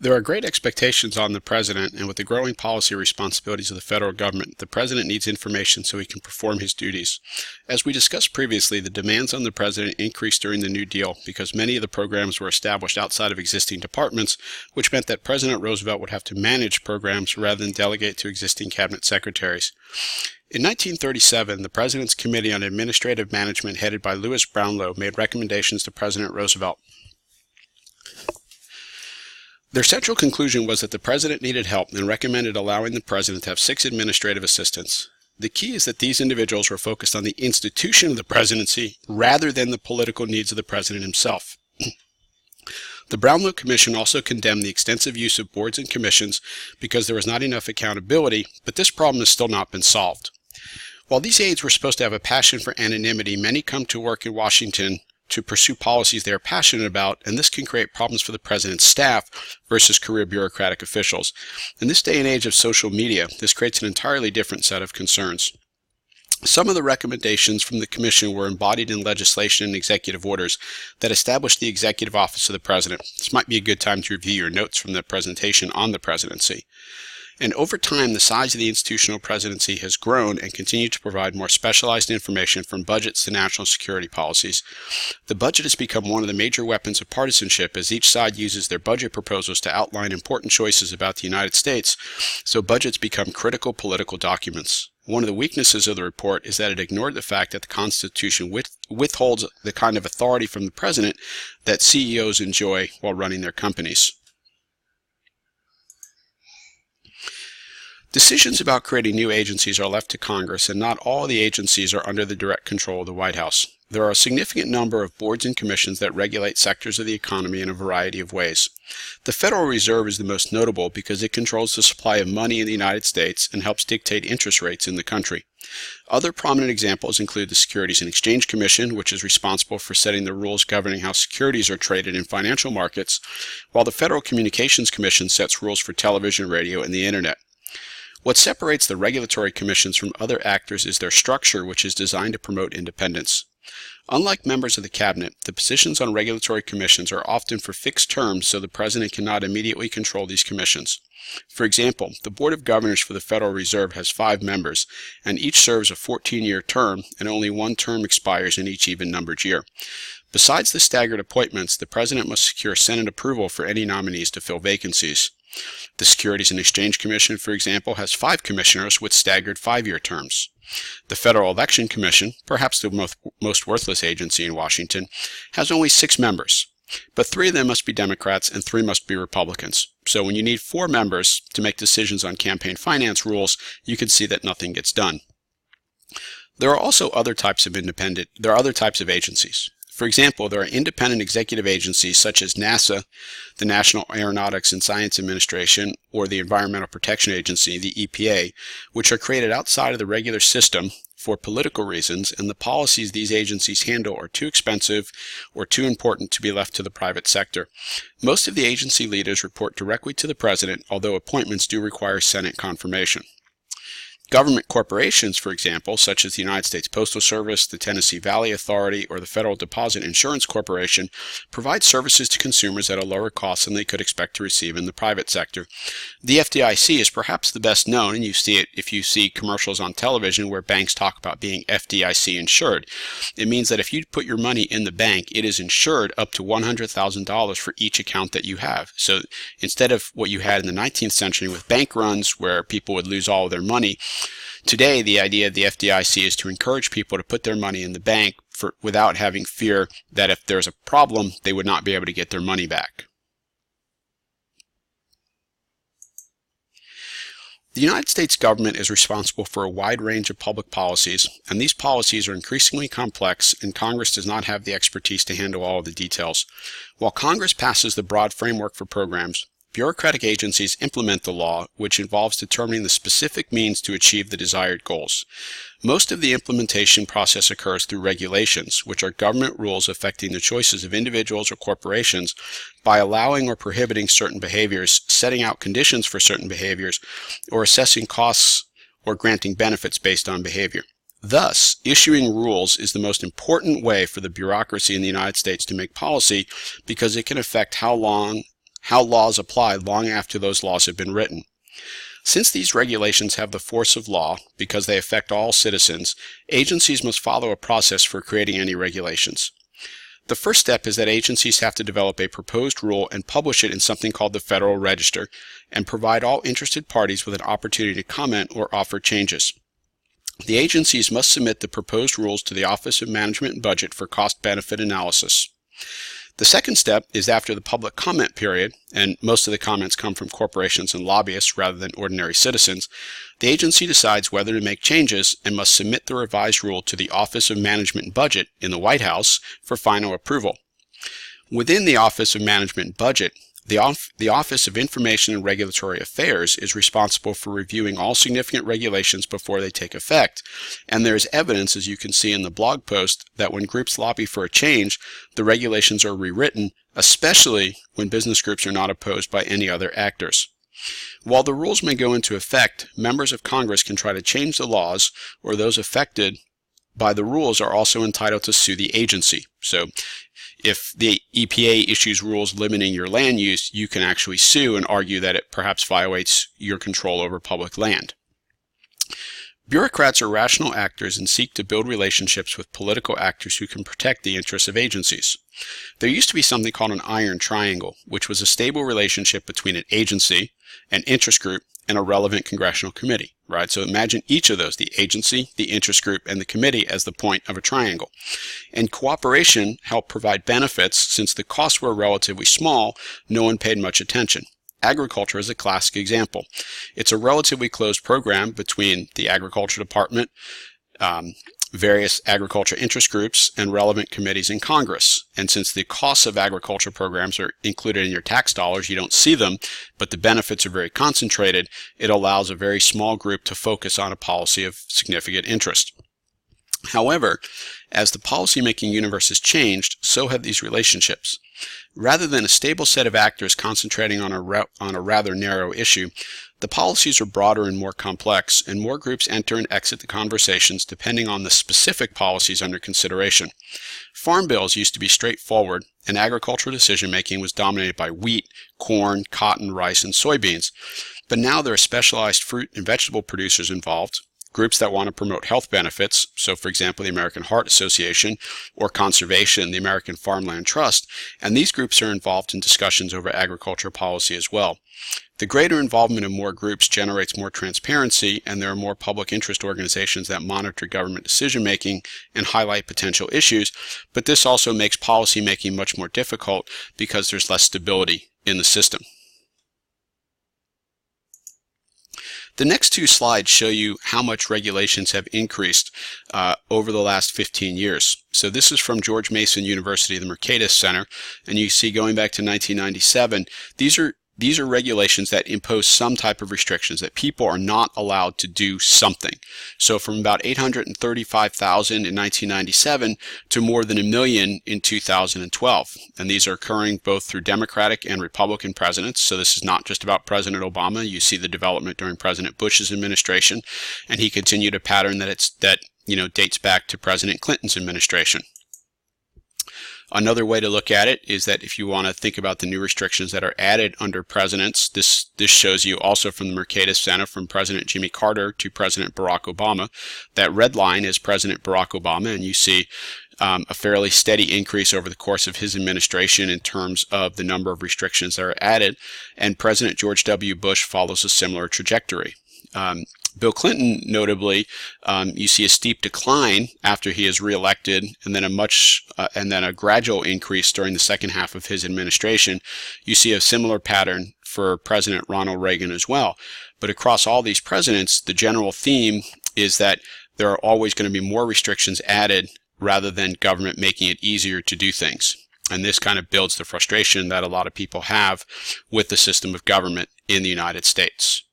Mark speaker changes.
Speaker 1: There are great expectations on the President, and with the growing policy responsibilities of the federal government, the President needs information so he can perform his duties. As we discussed previously, the demands on the President increased during the New Deal because many of the programs were established outside of existing departments, which meant that President Roosevelt would have to manage programs rather than delegate to existing cabinet secretaries. In 1937, the President's Committee on Administrative Management, headed by Lewis Brownlow, made recommendations to President Roosevelt. Their central conclusion was that the President needed help and recommended allowing the President to have 6 administrative assistants. The key is that these individuals were focused on the institution of the presidency rather than the political needs of the President himself. The Brownlow Commission also condemned the extensive use of boards and commissions because there was not enough accountability, but this problem has still not been solved. While these aides were supposed to have a passion for anonymity, many come to work in Washington to pursue policies they are passionate about, and this can create problems for the President's staff versus career bureaucratic officials. In this day and age of social media, this creates an entirely different set of concerns. Some of the recommendations from the Commission were embodied in legislation and executive orders that established the Executive Office of the President. This might be a good time to review your notes from the presentation on the presidency. And over time, the size of the institutional presidency has grown and continued to provide more specialized information from budgets to national security policies. The budget has become one of the major weapons of partisanship as each side uses their budget proposals to outline important choices about the United States, so budgets become critical political documents. One of the weaknesses of the report is that it ignored the fact that the Constitution withholds the kind of authority from the President that CEOs enjoy while running their companies. Decisions about creating new agencies are left to Congress, and not all the agencies are under the direct control of the White House. There are a significant number of boards and commissions that regulate sectors of the economy in a variety of ways. The Federal Reserve is the most notable because it controls the supply of money in the United States and helps dictate interest rates in the country. Other prominent examples include the Securities and Exchange Commission, which is responsible for setting the rules governing how securities are traded in financial markets, while the Federal Communications Commission sets rules for television, radio, and the Internet. What separates the regulatory commissions from other actors is their structure, which is designed to promote independence. Unlike members of the cabinet, the positions on regulatory commissions are often for fixed terms, so the President cannot immediately control these commissions. For example, the Board of Governors for the Federal Reserve has 5 members, and each serves a 14-year term, and only one term expires in each even-numbered year. Besides the staggered appointments, the President must secure Senate approval for any nominees to fill vacancies. The Securities and Exchange Commission, for example, has 5 commissioners with staggered 5-year terms. The Federal Election Commission, perhaps the most worthless agency in Washington, has only 6 members, but 3 of them must be Democrats and 3 must be Republicans. So when you need 4 members to make decisions on campaign finance rules, you can see that nothing gets done. There are also other types of agencies. For example, there are independent executive agencies such as NASA, the National Aeronautics and Science Administration, or the Environmental Protection Agency, the EPA, which are created outside of the regular system for political reasons, and the policies these agencies handle are too expensive or too important to be left to the private sector. Most of the agency leaders report directly to the President, although appointments do require Senate confirmation. Government corporations, for example, such as the United States Postal Service, the Tennessee Valley Authority, or the Federal Deposit Insurance Corporation, provide services to consumers at a lower cost than they could expect to receive in the private sector. The FDIC is perhaps the best known, and you see it if you see commercials on television where banks talk about being FDIC insured. It means that if you put your money in the bank, it is insured up to $100,000 for each account that you have. So instead of what you had in the 19th century with bank runs where people would lose all of their money, today, the idea of the FDIC is to encourage people to put their money in the bank without having fear that if there's a problem, they would not be able to get their money back. The United States government is responsible for a wide range of public policies, and these policies are increasingly complex, and Congress does not have the expertise to handle all of the details. While Congress passes the broad framework for programs, bureaucratic agencies implement the law, which involves determining the specific means to achieve the desired goals. Most of the implementation process occurs through regulations, which are government rules affecting the choices of individuals or corporations by allowing or prohibiting certain behaviors, setting out conditions for certain behaviors, or assessing costs or granting benefits based on behavior. Thus, issuing rules is the most important way for the bureaucracy in the United States to make policy because it can affect how long how laws apply long after those laws have been written. Since these regulations have the force of law because they affect all citizens, agencies must follow a process for creating any regulations. The first step is that agencies have to develop a proposed rule and publish it in something called the Federal Register and provide all interested parties with an opportunity to comment or offer changes. The agencies must submit the proposed rules to the Office of Management and Budget for cost-benefit analysis. The second step is after the public comment period, and most of the comments come from corporations and lobbyists rather than ordinary citizens, the agency decides whether to make changes and must submit the revised rule to the Office of Management and Budget in the White House for final approval. Within the Office of Management and Budget, the Office of Information and Regulatory Affairs is responsible for reviewing all significant regulations before they take effect, and there is evidence, as you can see in the blog post, that when groups lobby for a change, the regulations are rewritten, especially when business groups are not opposed by any other actors. While the rules may go into effect, members of Congress can try to change the laws, or those affected by the rules are also entitled to sue the agency. So if the EPA issues rules limiting your land use, you can actually sue and argue that it perhaps violates your control over public land. Bureaucrats are rational actors and seek to build relationships with political actors who can protect the interests of agencies. There used to be something called an iron triangle, which was a stable relationship between an agency, an interest group, and a relevant congressional committee, right? So imagine each of those, the agency, the interest group, and the committee as the point of a triangle. And cooperation helped provide benefits. Since the costs were relatively small, no one paid much attention. Agriculture is a classic example. It's a relatively closed program between the Agriculture Department, various agriculture interest groups, and relevant committees in Congress. And since the costs of agriculture programs are included in your tax dollars, you don't see them, but the benefits are very concentrated, it allows a very small group to focus on a policy of significant interest. However, as the policymaking universe has changed, so have these relationships. Rather than a stable set of actors concentrating on a rather narrow issue, the policies are broader and more complex, and more groups enter and exit the conversations depending on the specific policies under consideration. Farm bills used to be straightforward, and agricultural decision-making was dominated by wheat, corn, cotton, rice, and soybeans. But now there are specialized fruit and vegetable producers involved, groups that want to promote health benefits, so for example the American Heart Association, or conservation, the American Farmland Trust, and these groups are involved in discussions over agriculture policy as well. The greater involvement of more groups generates more transparency, and there are more public interest organizations that monitor government decision-making and highlight potential issues, but this also makes policy making much more difficult because there's less stability in the system. The next two slides show you how much regulations have increased over the last 15 years. So this is from George Mason University, the Mercatus Center, and you see going back to 1997, these are regulations that impose some type of restrictions, that people are not allowed to do something. So from about 835,000 in 1997 to more than 1 million in 2012. And these are occurring both through Democratic and Republican presidents. So this is not just about President Obama. You see the development during President Bush's administration, and he continued a pattern that dates back to President Clinton's administration. Another way to look at it is that if you want to think about the new restrictions that are added under presidents, this shows you also from the Mercatus Center from President Jimmy Carter to President Barack Obama. That red line is President Barack Obama, and you see a fairly steady increase over the course of his administration in terms of the number of restrictions that are added, and President George W. Bush follows a similar trajectory. Bill Clinton, notably, you see a steep decline after he is reelected, and then a gradual increase during the second half of his administration. You see a similar pattern for President Ronald Reagan as well. But across all these presidents, the general theme is that there are always going to be more restrictions added rather than government making it easier to do things. And this kind of builds the frustration that a lot of people have with the system of government in the United States.